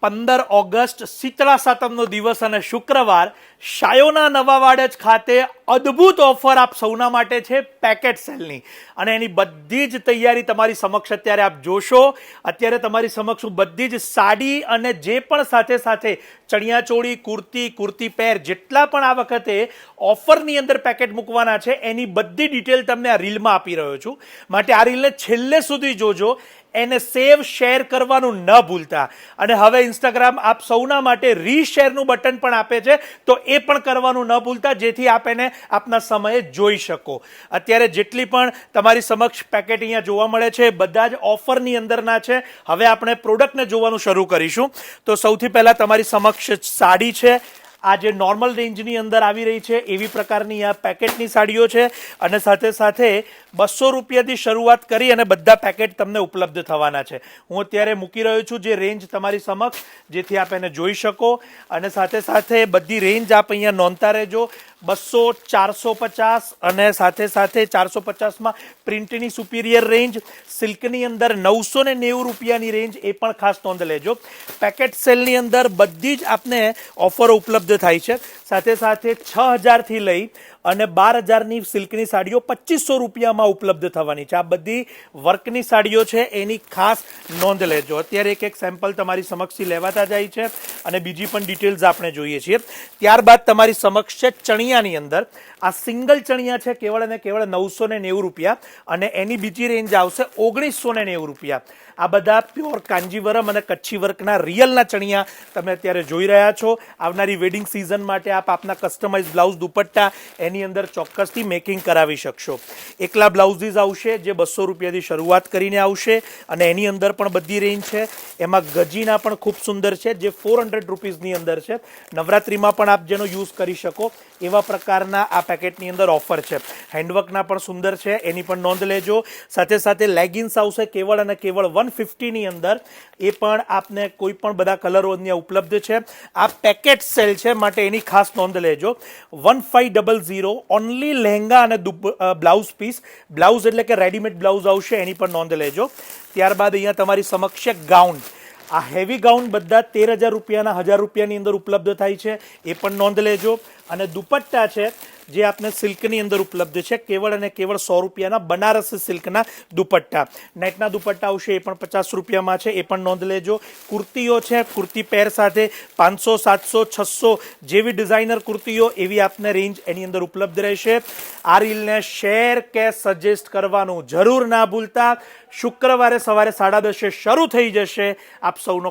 15 August Shitala સાતમનો દિવસ અને શુક્રવાર શાયોના નવાવાડ જ ખાતે અદ્ભુત ઓફર આપ સૌના માટે છે પેકેટ સેલની અને એની બધી જ તૈયારી તમારી સમક્ષ અત્યારે આપ જોશો. અત્યારે તમારી સમક્ષ હું બધી જ સાડી અને જે પણ સાથે સાથે ચણિયાચોળી, કુર્તી પેર જેટલા પણ આ વખતે ઓફરની અંદર પેકેટ મૂકવાના છે એની બધી ડિટેલ તમને આ રીલમાં આપી રહ્યો છું. માટે આ રીલને છેલ્લે સુધી જોજો, એને સેવ શેર કરવાનું ન ભૂલતા. અને હવે ઇન્સ્ટાગ્રામ આપ સૌના માટે રીશેરનું બટન પણ આપે છે, તો એ પણ કરવાનું ન ભૂલતા, જેથી આપ એને આપના સમયે જોઈ શકો. અત્યારે જેટલી પણ તમારી સમક્ષ પેકેટ અહીંયા જોવા મળે છે બધા જ ઓફરની અંદરના છે. હવે આપણે પ્રોડક્ટને જોવાનું શરૂ કરીશું. તો સૌથી પહેલાં તમારી સમક્ષ સાડી છે. આ જે નોર્મલ રેન્જની અંદર આવી રહી છે એવી પ્રકારની આ પેકેટની સાડીઓ છે અને સાથે સાથે 200 રૂપિયાથી શરૂઆત કરી અને બધા પેકેટ તમને ઉપલબ્ધ થવાના છે. હું અત્યારે મૂકી રહ્યો છું જે રેન્જ તમારી સમક્ષ, જેથી આપ એને જોઈ શકો. અને સાથે સાથે બધી રેન્જ આપ અહીંયા નોંધતા રહેજો. 200, 450 અને સાથે સાથે 450માં પ્રિન્ટની સુપિરિયર રેન્જ, સિલ્કની અંદર 990 રૂપિયાની રેન્જ, એ પણ ખાસ નોંધ લેજો. પેકેટ સેલની અંદર બધી જ આપને ઓફરો ઉપલબ્ધ થાય છે. સાથે સાથે 6000થી લઈ અને 12000ની સિલ્કની સાડીઓ 2500 રૂપિયામાં ઉપલબ્ધ થવાની છે. આ બધી વર્કની સાડીઓ છે, એની ખાસ નોંધ લેજો. અત્યારે એક સેમ્પલ તમારી સમક્ષથી લેવાતા જાય છે અને બીજી પણ ડિટેલ્સ આપણે જોઈએ છીએ. ત્યારબાદ તમારી સમક્ષ છે ચણિયાની અંદર. આ સિંગલ ચણિયા છે કેવળ અને કેવળ 990 રૂપિયા અને એની બીજી રેન્જ આવશે 1990 રૂપિયા. આ બધા પ્યોર કાંજીવરમ અને કચ્છી વર્કના રિયલના ચણિયા તમે અત્યારે જોઈ રહ્યા છો. આવનારી વેડિંગ સિઝન માટે આપ આપના કસ્ટમાઇઝ બ્લાઉઝ દુપટ્ટા એની અંદર ચોક્કસથી મેકિંગ કરાવી શકશો. એકલા બ્લાઉઝીસ આવશે જે 200 રૂપિયાથી શરૂઆત કરીને આવશે અને એની અંદર પણ બધી રેન્જ છે. એમાં ગજીના પણ ખૂબ સુંદર છે જે 400 રૂપીઝની અંદર છે. નવરાત્રિમાં પણ આપ જેનો યુઝ કરી શકો એવા પ્રકારના આ પેકેટની અંદર ઓફર છે. હેન્ડવર્કના પણ સુંદર છે, એની પણ નોંધ લેજો. સાથે સાથે લેગિન્સ આવશે કેવળ અને કેવળ 150ની અંદર, એ પણ આપને કોઈ પણ બધા કલરો અહીંયા ઉપલબ્ધ છે. આ પેકેટ સેલ છે માટે એની ખાસ નોંધ લેજો. 1500 ઓનલી લહેંગા અને બ્લાઉઝ પીસ, બ્લાઉઝ એટલે કે રેડીમેડ બ્લાઉઝ આવશે, એની પણ નોંધ લેજો. ત્યારબાદ અહીંયા તમારી સમક્ષ ગાઉન, આ હેવી ગાઉન બધા 13000 રૂપિયાના 1000 રૂપિયાની અંદર ઉપલબ્ધ થાય છે, એ પણ નોંધ લેજો. અને દુપટ્ટા છે જે આપને સિલ્કની અંદર ઉપલબ્ધ છે, કેવળ અને કેવળ 100 રૂપિયાના બનારસી સિલ્કના દુપટ્ટા. નેટના દુપટ્ટા આવશે, એ પણ 50 રૂપિયામાં છે, એ પણ નોંધ લેજો. કુર્તીઓ છે, કુર્તી પેર સાથે 500, 700, 600 જેવી ડિઝાઇનર કુર્તીઓ એવી આપને રેન્જ એની અંદર ઉપલબ્ધ રહેશે. આ રીલને શેર કે સજેસ્ટ કરવાનું જરૂર ના ભૂલતા. શુક્રવારે સવારે 10:30 શરૂ થઈ જશે આપ સૌનો